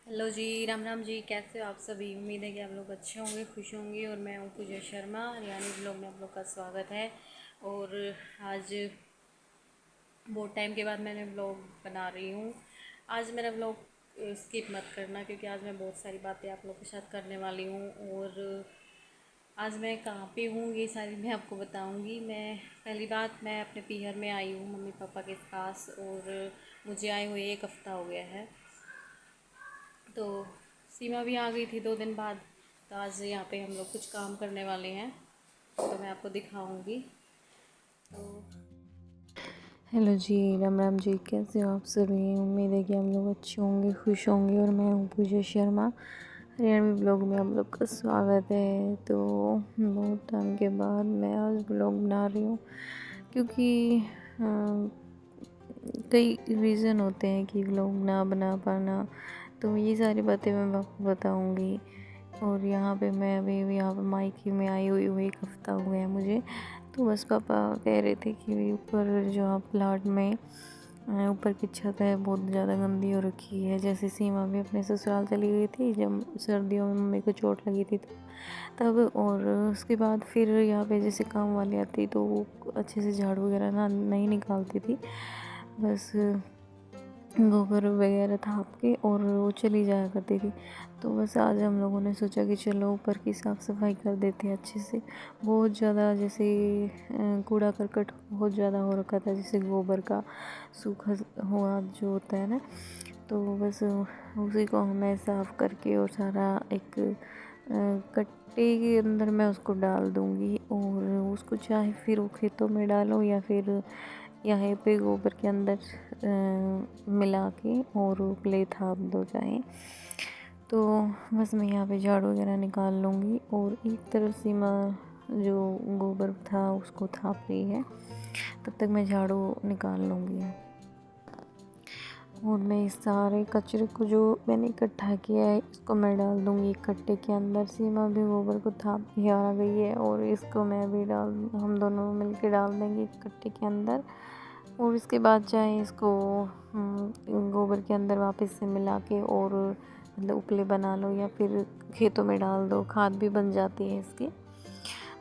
Hello जी, राम राम जी। कैसे हो आप सभी? उम्मीद है कि आप लोग अच्छे होंगे, खुश होंगे। और मैं हूँ पूजा शर्मा, हरियाणी ब्लॉग में आप लोग का स्वागत है। और आज बहुत टाइम के बाद मैंने ब्लॉग बना रही हूँ। आज मेरा ब्लॉग स्किप मत करना, क्योंकि आज मैं बहुत सारी बातें आप लोग के साथ करने वाली हूँ। और आज मैं कहाँ पे हूँ ये सारी मैं आपको बताऊँगी। मैं पहली बात, मैं अपने पीहर में आई हूँ मम्मी पापा के पास, और मुझे आए हुए 1 हफ़्ता हो गया है। तो सीमा भी आ गई थी 2 दिन बाद। तो आज यहाँ पे हम लोग कुछ काम करने वाले हैं, तो मैं आपको दिखाऊंगी। तो हेलो जी, राम राम जी। कैसे हो आप सभी? उम्मीद है कि हम लोग अच्छे होंगे, खुश होंगे। और मैं हूँ पूजा शर्मा, हरियाणवी ब्लॉग में आप लोग का स्वागत है। तो बहुत टाइम के बाद मैं आज ब्लॉग बना रही हूँ, क्योंकि कई रीज़न होते हैं कि व्लॉग ना बना पाना। तो ये सारी बातें मैं आपको बताऊंगी। और यहाँ पे मैं अभी यहाँ पे मायके में आई हुई हूँ, 1 हफ़्ता हुआ है मुझे। तो बस पापा कह रहे थे कि ऊपर जो आप प्लाट में ऊपर की छत है बहुत ज़्यादा गंदी हो रखी है। जैसे सीमा भी अपने ससुराल चली गई थी जब सर्दियों में मम्मी को चोट लगी थी तब। और उसके बाद फिर यहाँ पे जैसे काम वाली आती तो वो अच्छे से झाड़ू वगैरह ना नहीं निकालती थी, बस गोबर वगैरह थाप के और वो चली जाया करती थी। तो बस आज हम लोगों ने सोचा कि चलो ऊपर की साफ़ सफाई कर देते हैं अच्छे से। बहुत ज़्यादा जैसे कूड़ा करकट बहुत ज़्यादा हो रखा था, जैसे गोबर का सूखा हुआ जो होता है ना। तो बस उसी को हमें साफ़ करके और सारा एक कट्टे के अंदर मैं उसको डाल दूँगी। और उसको चाहे फिर वो खेतों में डालो या फिर यहाँ पे गोबर के अंदर मिला के और प्ले थाप दो चाहे। तो बस मैं यहाँ पे झाड़ू वगैरह निकाल लूँगी। और एक तरफ सीमा जो गोबर था उसको थाप रही है, तब तक मैं झाड़ू निकाल लूँगी। और मैं इस सारे कचरे को जो मैंने इकट्ठा किया है इसको मैं डाल दूँगी एक कट्टे के अंदर। सीमा भी गोबर को थाप के आ गई है और इसको मैं भी हम दोनों मिलके डाल देंगे एक कट्टे के अंदर। और इसके बाद चाहे इसको गोबर के अंदर वापस से मिला के और मतलब उपले बना लो या फिर खेतों में डाल दो, खाद भी बन जाती है इसकी।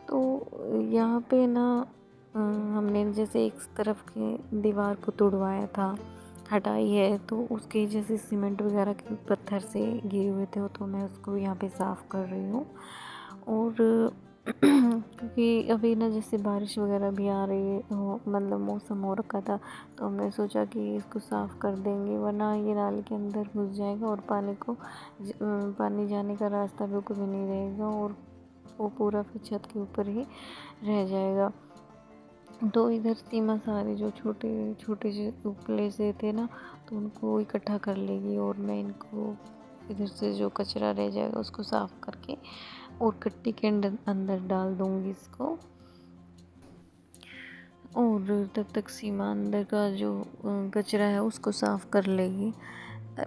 तो यहाँ पे ना हमने जैसे एक तरफ के दीवार को तुड़वाया था, हटाई है, तो उसके जैसे सीमेंट वगैरह के पत्थर से गिरे हुए थे, तो मैं उसको यहाँ पे साफ़ कर रही हूँ। और क्योंकि अभी ना जैसे बारिश वगैरह भी आ रही हो, मतलब मौसम हो रखा था, तो हमने सोचा कि इसको साफ़ कर देंगे, वरना ये नाले के अंदर घुस जाएगा और पानी जाने का रास्ता बिल्कुल भी नहीं रहेगा और वो पूरा फिर छत के ऊपर ही रह जाएगा। तो इधर सीमा सारे जो छोटे छोटे से उपले से थे ना, तो उनको इकट्ठा कर लेगी और मैं इनको इधर से जो कचरा रह जाएगा उसको साफ़ करके और कट्टी के अंदर डाल दूँगी इसको। और तब तक सीमा अंदर का जो कचरा है उसको साफ़ कर लेगी।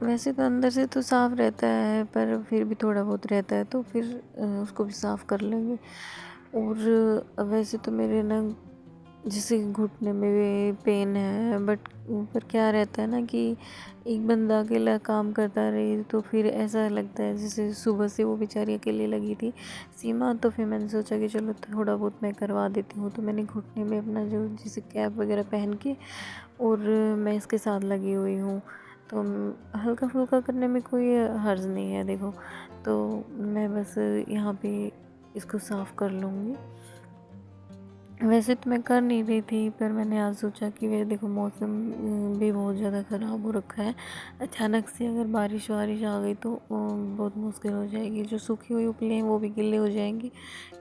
वैसे तो अंदर से तो साफ़ रहता है, पर फिर भी थोड़ा बहुत रहता है, तो फिर उसको भी साफ़ कर लेंगे। और वैसे तो मेरे ना जैसे घुटने में भी पेन है, बट ऊपर क्या रहता है ना कि एक बंदा अकेला काम करता रहे तो फिर ऐसा लगता है जैसे सुबह से वो बेचारी अकेले लगी थी सीमा। तो फिर मैंने सोचा कि चलो थोड़ा बहुत मैं करवा देती हूँ। तो मैंने घुटने में अपना जो जैसे कैप वगैरह पहन के और मैं इसके साथ लगी हुई हूँ। तो हल्का फुल्का करने में कोई हर्ज नहीं है देखो। तो मैं बस यहाँ पे इसको साफ़ कर लूँगी। वैसे तो मैं कर नहीं रही थी, पर मैंने आज सोचा कि वे देखो मौसम भी बहुत ज़्यादा ख़राब हो रखा है। अचानक से अगर बारिश वारिश आ गई तो बहुत मुश्किल हो जाएगी, जो सूखी हुई उपले हैं वो भी गिले हो जाएंगी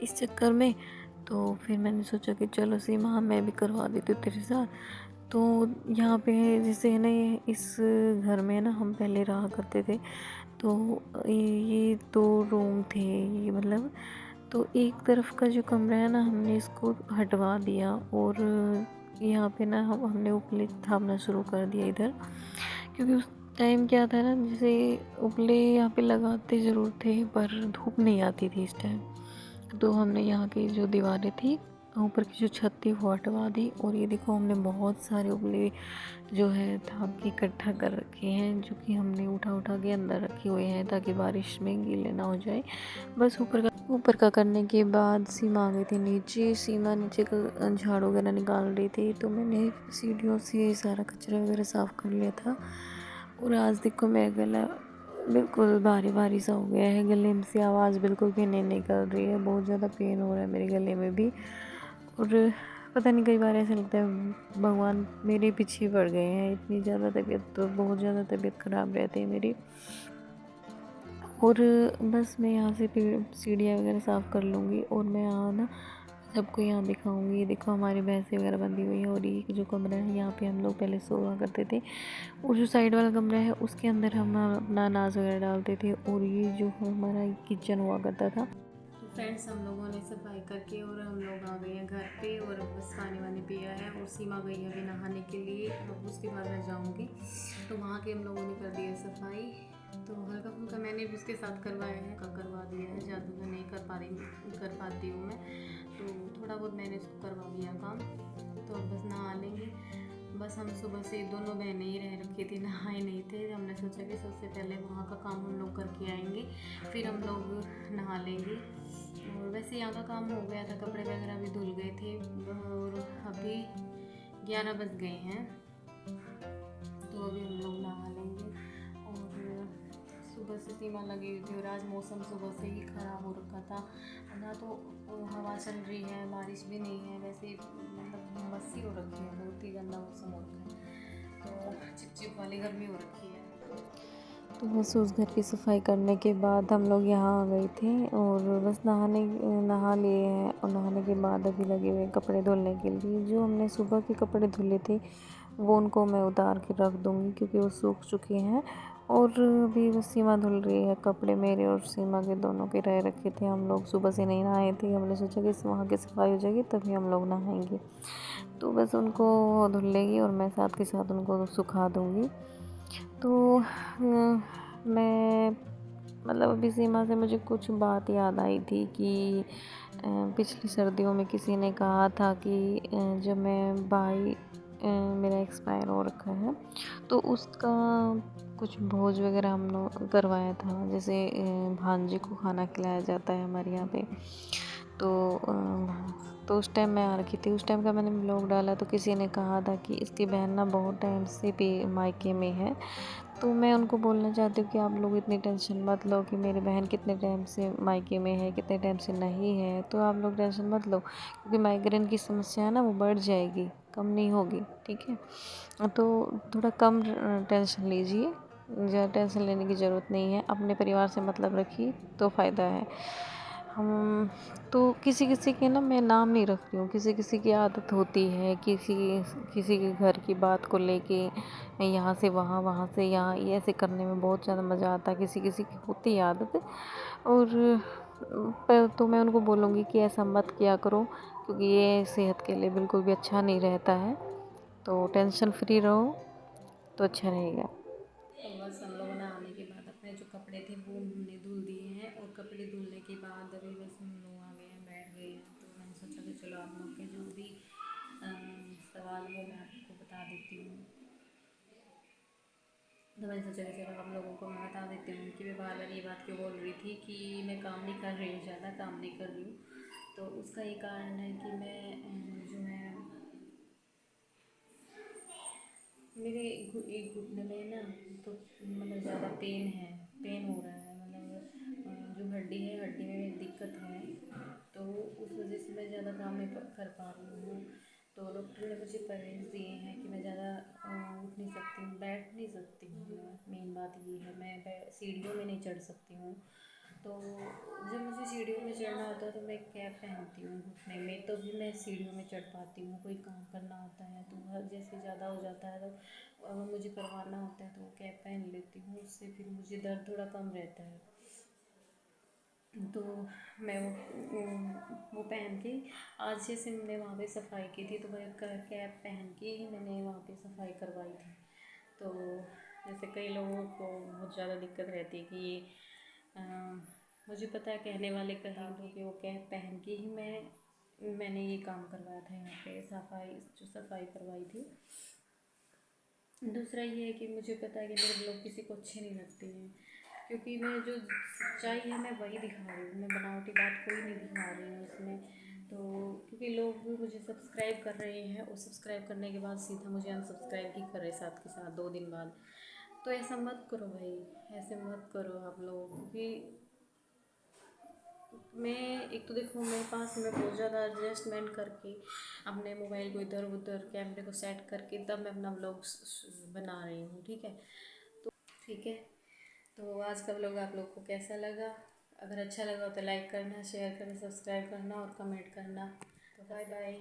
इस चक्कर में। तो फिर मैंने सोचा कि चलो सीमा मैं भी करवा देती हूँ तेरे साथ। तो यहाँ पे जैसे है ना, ये इस घर में ना हम पहले रहा करते थे। तो ये 2 रूम थे, ये मतलब। तो एक तरफ का जो कमरा है ना हमने इसको हटवा दिया और यहाँ पे ना हमने उपले थापना शुरू कर दिया इधर। क्योंकि उस टाइम क्या था ना, जैसे उपले यहाँ पे लगाते ज़रूर थे पर धूप नहीं आती थी इस टाइम। तो हमने यहाँ की जो दीवारें थी ऊपर की जो छत थी वो हटवा दी। और ये देखो हमने बहुत सारे उपले जो है थाप के इकट्ठा कर रखे हैं, जो कि हमने उठा उठा के अंदर रखे हुए हैं ताकि बारिश में गीले ना हो जाए। बस ऊपर का करने के बाद सीमा आ गई थी नीचे। सीमा नीचे का झाड़ू वगैरह निकाल रही थी, तो मैंने सीढ़ियों से सारा कचरा वगैरह साफ़ कर लिया था। और आज देखो मेरा गला बिल्कुल भारी भारी सा हो गया है, गले में से आवाज़ बिल्कुल भी नहीं निकल रही है, बहुत ज़्यादा पेन हो रहा है मेरे गले में भी। और पता नहीं, कई बार ऐसा लगता है भगवान मेरे पीछे पड़ गए हैं, इतनी ज़्यादा तबीयत, तो बहुत ज़्यादा तबीयत ख़राब रहती है मेरी। और बस मैं यहाँ से सीढ़ियाँ वगैरह साफ़ कर लूँगी और मैं यहाँ ना सबको यहाँ दिखाऊंगी। ये देखो हमारी भैंसें वगैरह बंधी हुई है। और ये जो कमरा है यहाँ पे हम लोग पहले सोया करते थे, और जो साइड वाला कमरा है उसके अंदर हम अपना अनाज वगैरह डालते थे। और ये जो हमारा किचन हुआ करता था। तो फ्रेंड्स, हम लोगों ने सफाई करके और हम लोग आ गए हैं घर पे, और बस पानी वानी पिया है। और सीमा गई है अभी नहाने के लिए, अब उसके बाद मैं जाऊँगी। तो वहाँ के हम लोगों ने कर दी है सफाई। तो हल्का फुल्का मैंने भी उसके साथ करवाया है, करवा दिया है, ज़्यादा मैं नहीं कर पाती हूँ मैं, तो थोड़ा बहुत मैंने उसको करवा दिया काम। तो अब बस नहा लेंगे। बस हम सुबह से दोनों बहनें ही रह रखी थी, नहाए नहीं थे। हमने सोचा कि सबसे पहले वहाँ का काम हम लोग करके आएंगे, फिर हम लोग नहा लेंगे। और वैसे यहाँ का काम हो गया था, कपड़े वगैरह भी धुल गए थे। और अभी 11 बज गए हैं, तो अभी हम लोग नहा लेंगे। और सुबह से सीमा लगी हुई थी, और आज मौसम सुबह से ही ख़राब हो रखा था ना, तो हवा चल रही है, बारिश भी नहीं है, वैसे मतलब हुमस सी हो रखी है, बहुत ही गंदा मौसम हो रखा है, तो चिपचिप वाली गर्मी हो रखी है। तो बस उस घर की सफाई करने के बाद हम लोग यहाँ आ गए थे, और बस नहा लिए हैं। और नहाने के बाद अभी लगे हुए कपड़े धुलने के लिए। जो हमने सुबह के कपड़े धुले थे वो उनको मैं उतार के रख दूँगी, क्योंकि वो सूख चुके हैं। और अभी बस सीमा धुल रही है कपड़े, मेरे और सीमा के दोनों के रह रखे थे। हम लोग सुबह से नहीं नहाए थे, हमने सोचा कि वहाँ की सफाई हो जाएगी तभी हम लोग नहाएंगे। तो बस उनको धुल लेगी और मैं साथ के साथ उनको सुखा दूँगी। तो मैं मतलब अभी सीमा से मुझे कुछ बात याद आई थी कि पिछली सर्दियों में किसी ने कहा था कि जब मैं भाई मेरा एक्सपायर हो रखा है, तो उसका कुछ भोज वगैरह हम लोग करवाया था। जैसे भांजे को खाना खिलाया जाता है हमारे यहाँ पे। तो उस टाइम मैं आ रखी थी, उस टाइम का मैंने ब्लॉग डाला, तो किसी ने कहा था कि इसकी बहन ना बहुत टाइम से मायके में है। तो मैं उनको बोलना चाहती हूँ कि आप लोग इतनी टेंशन मत लो कि मेरी बहन कितने टाइम से मायके में है, कितने टाइम से नहीं है। तो आप लोग टेंशन मत लो, क्योंकि माइग्रेन की समस्या है ना, वो बढ़ जाएगी, कम नहीं होगी, ठीक है। तो थोड़ा कम टेंशन लीजिए, ज़्यादा टेंशन लेने की ज़रूरत नहीं है। अपने परिवार से मतलब रखिए तो फ़ायदा है। हम तो किसी किसी के ना, मैं नाम नहीं रख रही हूँ, किसी किसी की आदत होती है, किसी किसी के घर की बात को लेके यहाँ से वहाँ, वहाँ से यहाँ, ये ऐसे करने में बहुत ज़्यादा मज़ा आता है। किसी किसी की होती है आदत। और पर तो मैं उनको बोलूँगी कि ऐसा मत किया करो, क्योंकि ये सेहत के लिए बिल्कुल भी अच्छा नहीं रहता है। तो टेंशन फ्री रहो तो अच्छा रहेगा। तो बस हम लोग नहाने के बाद अपने जो कपड़े थे वो हमने धुल दिए हैं, और कपड़े धुलने के बाद अभी बस हम लोग आ गए हैं, बैठ गए हैं। तो मैंने सोचा कि चलो आप लोग के जो भी सवाल वो मैं आपको बता देती हूँ। तो मैंने सोचा कि चलो आप लोगों को मैं बता देती हूँ कि मैं बार बार ये बात क्यों बोल रही थी कि मैं काम नहीं कर रही हूँ, ज़्यादा काम नहीं कर रही हूँ। तो उसका ये कारण है कि मैं जो है मेरे एक घुटने में ना, तो मतलब ज़्यादा पेन हो रहा है, मतलब जो हड्डी है, हड्डी में दिक्कत है। तो उस वजह से मैं ज़्यादा काम नहीं कर पा रही हूँ। तो डॉक्टर ने मुझे परहेज़ दिए हैं कि मैं ज़्यादा उठ नहीं सकती हूँ, बैठ नहीं सकती हूँ। मैं मेन बात ये है, मैं सीढ़ियों में नहीं चढ़ सकती हूँ। तो जब मुझे सीढ़ियों में चढ़ना होता है तो मैं कैप पहनती हूँ घुटने में, तो भी मैं सीढ़ियों में चढ़ पाती हूँ। कोई काम करना होता है तो वह जैसे ज़्यादा हो जाता है, तो अगर मुझे करवाना होता है तो वो कैप पहन लेती हूँ, उससे फिर मुझे दर्द थोड़ा कम रहता है। तो मैं वो पहन के, आज जैसे मैंने वहाँ पे सफाई की थी, तो मैं कैप पहन के ही मैंने वहाँ पे सफाई करवाई थी। तो जैसे कई लोगों को बहुत ज़्यादा दिक्कत रहती है कि अ, मुझे पता है कहने वाले कहेंगे कि वो कैप पहन के ही मैं मैंने ये काम करवाया था यहाँ पे, सफाई करवाई थी। दूसरा ये है कि मुझे पता है कि मेरे ब्लॉग किसी को अच्छे नहीं लगते हैं, क्योंकि मैं जो सच्चाई है मैं वही दिखा रही हूँ, मैं बनावटी बात कोई नहीं दिखा रही हूँ इसमें। तो क्योंकि लोग भी मुझे सब्सक्राइब कर रहे हैं और सब्सक्राइब करने के बाद सीधा मुझे अनसब्सक्राइब भी कर रहे हैं साथ के साथ 2 दिन बाद। तो ऐसा मत करो भाई, ऐसे मत करो आप लोग, क्योंकि मैं एक तो देखो मेरे पास मैं बहुत ज़्यादा एडजस्टमेंट करके अपने मोबाइल को इधर उधर कैमरे को सेट करके तब मैं अपना व्लॉग बना रही हूँ, ठीक है। तो ठीक है, तो आज का व्लॉग आप लोग को कैसा लगा? अगर अच्छा लगा तो लाइक करना, शेयर करना, सब्सक्राइब करना और कमेंट करना। तो बाय बाय।